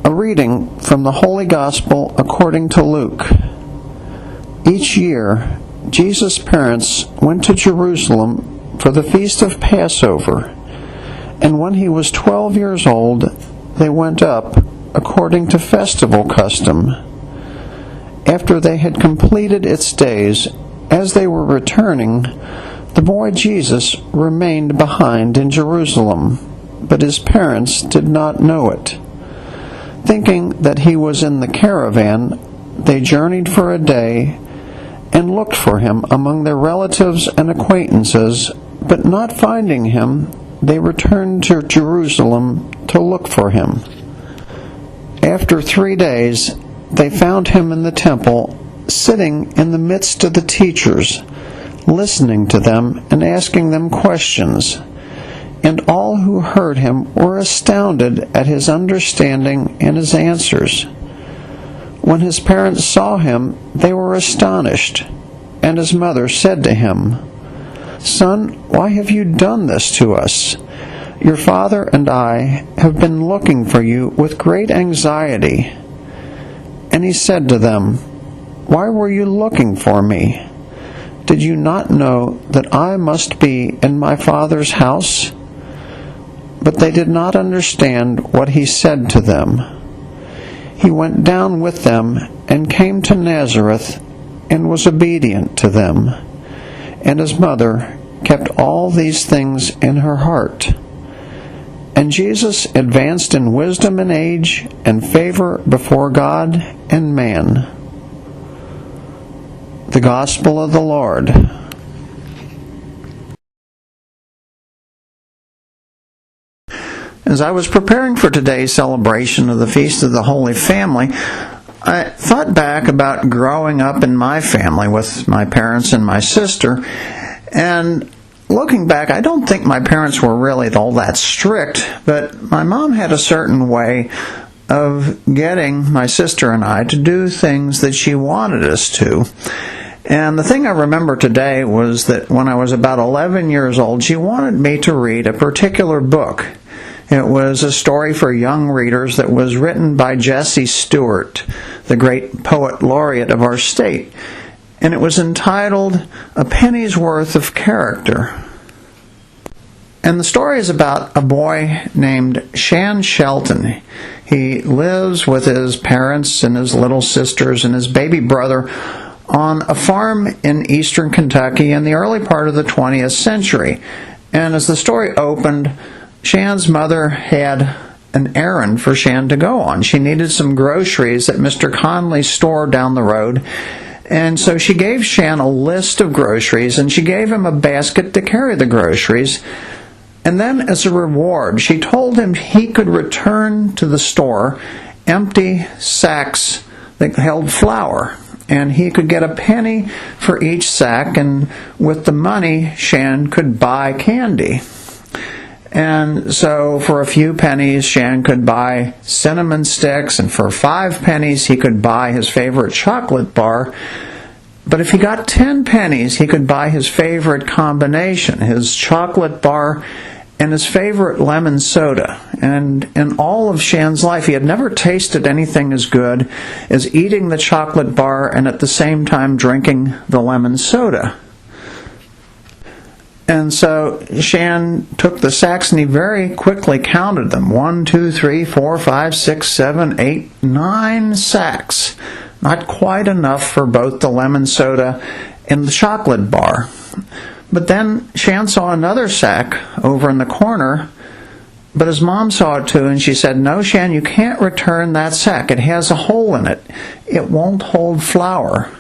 A reading from the Holy Gospel according to Luke. Each year, Jesus' parents went to Jerusalem for the feast of Passover, and when he was 12 years old, they went up according to festival custom. After they had completed its days, as they were returning, the boy Jesus remained behind in Jerusalem, but his parents did not know it. Thinking that he was in the caravan, they journeyed for a day and looked for him among their relatives and acquaintances, but not finding him, they returned to Jerusalem to look for him. After 3 days, they found him in the temple, sitting in the midst of the teachers, listening to them and asking them questions. And all who heard him were astounded at his understanding and his answers. When his parents saw him, they were astonished. And his mother said to him, "Son, why have you done this to us? Your father and I have been looking for you with great anxiety." And he said to them, "Why were you looking for me? Did you not know that I must be in my Father's house?" But they did not understand what he said to them. He went down with them and came to Nazareth and was obedient to them. And his mother kept all these things in her heart. And Jesus advanced in wisdom and age and favor before God and man. The Gospel of the Lord. As I was preparing for today's celebration of the Feast of the Holy Family, I thought back about growing up in my family with my parents and my sister, and looking back, I don't think my parents were really all that strict, but my mom had a certain way of getting my sister and I to do things that she wanted us to. And the thing I remember today was that when I was about 11 years old, she wanted me to read a particular book. It was a story for young readers that was written by Jessie Stewart, the great poet laureate of our state. And it was entitled A Penny's Worth of Character. And the story is about a boy named Shan Shelton. He lives with his parents and his little sisters and his baby brother on a farm in eastern Kentucky in the early part of the 20th century. And as the story opened, Shan's mother had an errand for Shan to go on. She needed some groceries at Mr. Conley's store down the road, and so she gave Shan a list of groceries, and she gave him a basket to carry the groceries. And then, as a reward, she told him he could return to the store empty sacks that held flour, and he could get a penny for each sack, and with the money, Shan could buy candy. And so for a few pennies, Shan could buy cinnamon sticks, and for 5 pennies, he could buy his favorite chocolate bar. But if he got 10 pennies, he could buy his favorite combination, his chocolate bar and his favorite lemon soda. And in all of Shan's life, he had never tasted anything as good as eating the chocolate bar and at the same time drinking the lemon soda. And so Shan took the sacks and he very quickly counted them. 1, 2, 3, 4, 5, 6, 7, 8, 9 sacks. Not quite enough for both the lemon soda and the chocolate bar. But then Shan saw another sack over in the corner, but his mom saw it too, and she said, "No, Shan, you can't return that sack. It has a hole in it. It won't hold flour."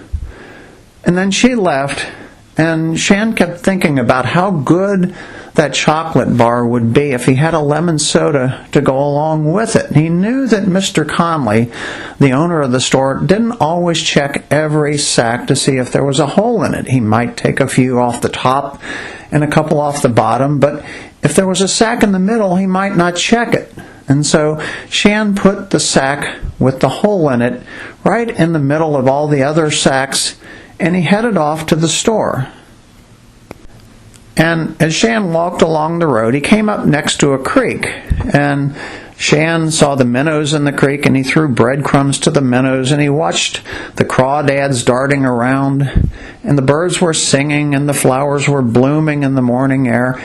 And then she left, and Shan kept thinking about how good that chocolate bar would be if he had a lemon soda to go along with it. He knew that Mr. Conley, the owner of the store, didn't always check every sack to see if there was a hole in it. He might take a few off the top and a couple off the bottom, but if there was a sack in the middle, he might not check it. And so Shan put the sack with the hole in it right in the middle of all the other sacks, and he headed off to the store. And as Shan walked along the road, he came up next to a creek, and Shan saw the minnows in the creek, and he threw breadcrumbs to the minnows, and he watched the crawdads darting around, and the birds were singing, and the flowers were blooming in the morning air.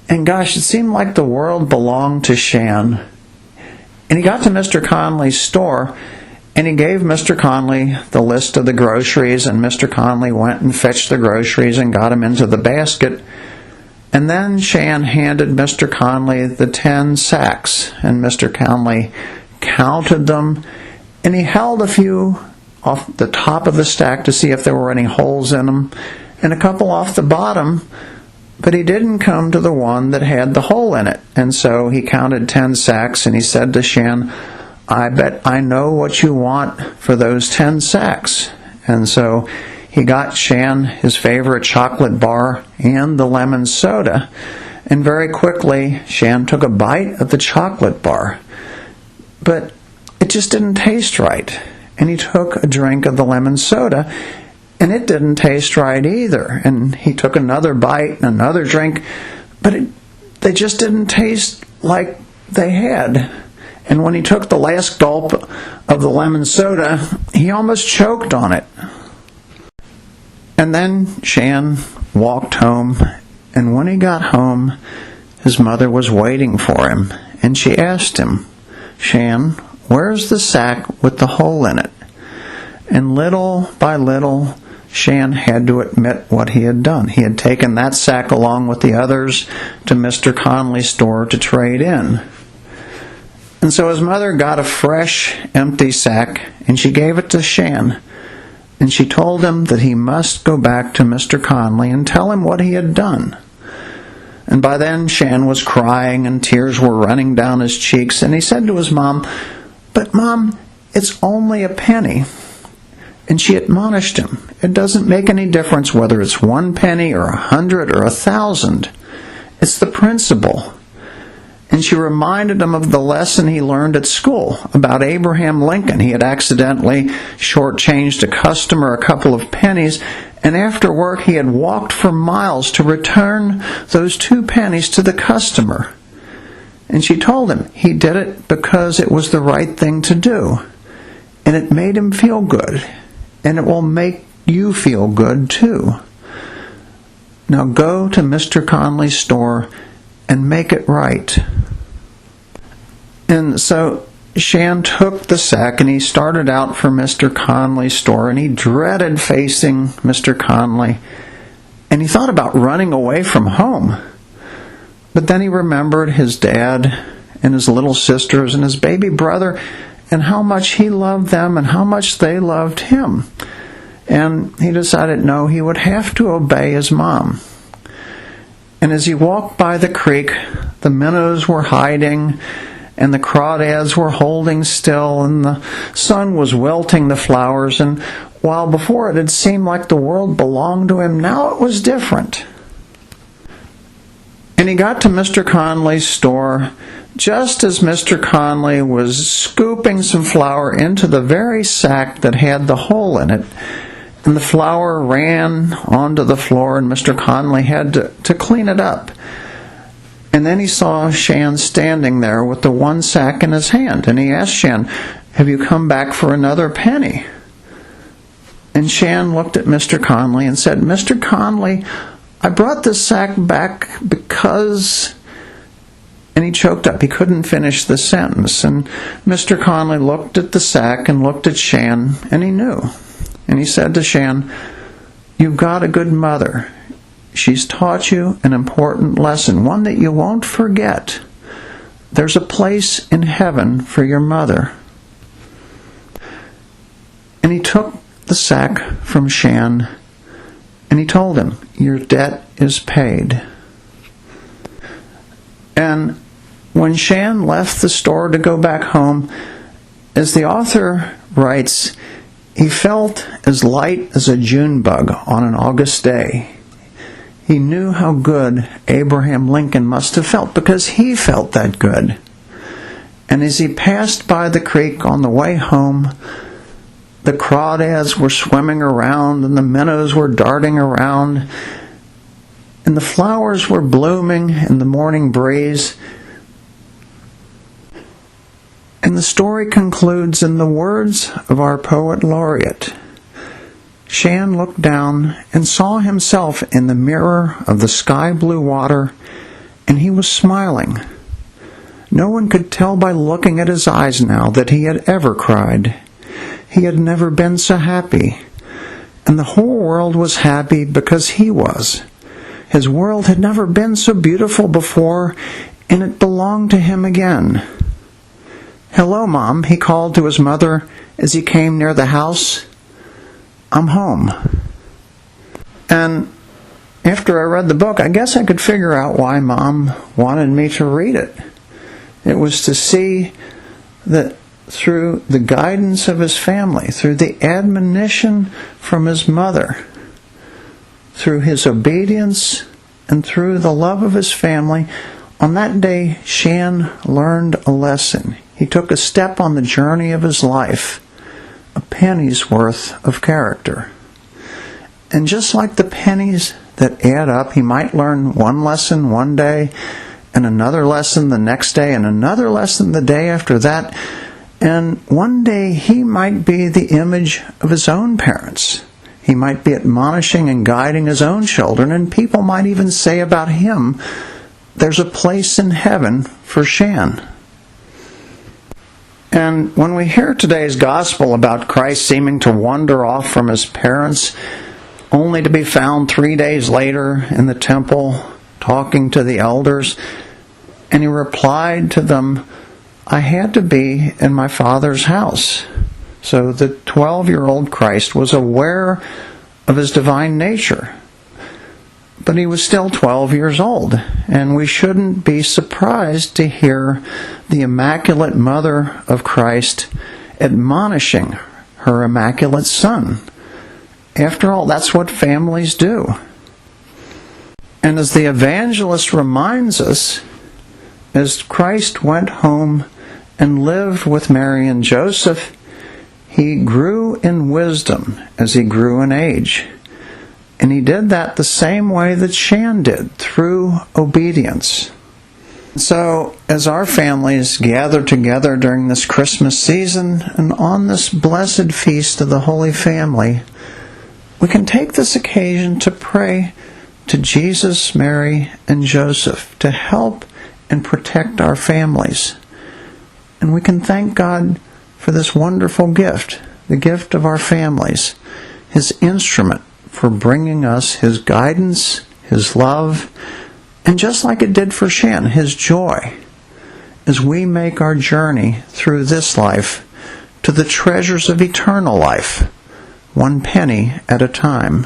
And gosh, it seemed like the world belonged to Shan. And he got to Mr. Conley's store, and he gave Mr. Conley the list of the groceries, and Mr. Conley went and fetched the groceries and got them into the basket. And then Shan handed Mr. Conley the 10 sacks, and Mr. Conley counted them, and he held a few off the top of the stack to see if there were any holes in them, and a couple off the bottom, but he didn't come to the one that had the hole in it. And so he counted 10 sacks, and he said to Shan, "I bet I know what you want for those 10 sacks." And so he got Shan his favorite chocolate bar and the lemon soda, and very quickly Shan took a bite of the chocolate bar. But it just didn't taste right. And he took a drink of the lemon soda, and it didn't taste right either. And he took another bite and another drink, but they just didn't taste like they had. And when he took the last gulp of the lemon soda, he almost choked on it. And then Shan walked home, and when he got home, his mother was waiting for him, and she asked him, "Shan, where's the sack with the hole in it?" And little by little, Shan had to admit what he had done. He had taken that sack along with the others to Mr. Conley's store to trade in. And so his mother got a fresh, empty sack, and she gave it to Shan. And she told him that he must go back to Mr. Conley and tell him what he had done. And by then Shan was crying, and tears were running down his cheeks, and he said to his mom, "But Mom, it's only a penny." And she admonished him, "It doesn't make any difference whether it's 1 penny or 100 or 1,000. It's the principle." And she reminded him of the lesson he learned at school about Abraham Lincoln. He had accidentally shortchanged a customer a couple of pennies, and after work he had walked for miles to return those 2 pennies to the customer. And she told him he did it because it was the right thing to do, and it made him feel good, and it will make you feel good too. Now go to Mr. Conley's store and make it right. And so Shan took the sack, and he started out for Mr. Conley's store, and he dreaded facing Mr. Conley, and he thought about running away from home. But then he remembered his dad and his little sisters and his baby brother, and how much he loved them and how much they loved him. And he decided, no, he would have to obey his mom. And as he walked by the creek, the minnows were hiding, and the crawdads were holding still, and the sun was wilting the flowers, and while before it had seemed like the world belonged to him, now it was different. And he got to Mr. Conley's store just as Mr. Conley was scooping some flour into the very sack that had the hole in it, and the flour ran onto the floor, and Mr. Conley had to clean it up. And then he saw Shan standing there with the 1 sack in his hand, and he asked Shan, "Have you come back for another penny?" And Shan looked at Mr. Conley and said, "Mr. Conley, I brought this sack back because..." And he choked up. He couldn't finish the sentence. And Mr. Conley looked at the sack and looked at Shan, and he knew. And he said to Shan, "You've got a good mother. She's taught you an important lesson, one that you won't forget. There's a place in heaven for your mother." And he took the sack from Shan, and he told him, "Your debt is paid." And when Shan left the store to go back home, as the author writes, he felt as light as a June bug on an August day. He knew how good Abraham Lincoln must have felt, because he felt that good. And as he passed by the creek on the way home, the crawdads were swimming around, and the minnows were darting around, and the flowers were blooming in the morning breeze. And the story concludes in the words of our poet laureate. Shan looked down and saw himself in the mirror of the sky-blue water, and he was smiling. No one could tell by looking at his eyes now that he had ever cried. He had never been so happy, and the whole world was happy because he was. His world had never been so beautiful before, and it belonged to him again. "Hello, Mom," he called to his mother as he came near the house. "I'm home." And after I read the book, I guess I could figure out why Mom wanted me to read it. It was to see that through the guidance of his family, through the admonition from his mother, through his obedience, and through the love of his family, on that day, Shan learned a lesson. He took a step on the journey of his life, a penny's worth of character. And just like the pennies that add up, he might learn one lesson one day, and another lesson the next day, and another lesson the day after that. And one day he might be the image of his own parents. He might be admonishing and guiding his own children, and people might even say about him, "There's a place in heaven for Shan." And when we hear today's gospel about Christ seeming to wander off from his parents, only to be found 3 days later in the temple talking to the elders, and he replied to them, "I had to be in my Father's house." So the 12-year-old Christ was aware of his divine nature. But he was still 12 years old, and we shouldn't be surprised to hear the Immaculate Mother of Christ admonishing her Immaculate Son. After all, that's what families do. And as the evangelist reminds us, as Christ went home and lived with Mary and Joseph, he grew in wisdom as he grew in age. And he did that the same way that Shan did, through obedience. So, as our families gather together during this Christmas season and on this blessed feast of the Holy Family, we can take this occasion to pray to Jesus, Mary, and Joseph to help and protect our families. And we can thank God for this wonderful gift, the gift of our families, his instrument for bringing us his guidance, his love, and just like it did for Shan, his joy, as we make our journey through this life to the treasures of eternal life, one penny at a time.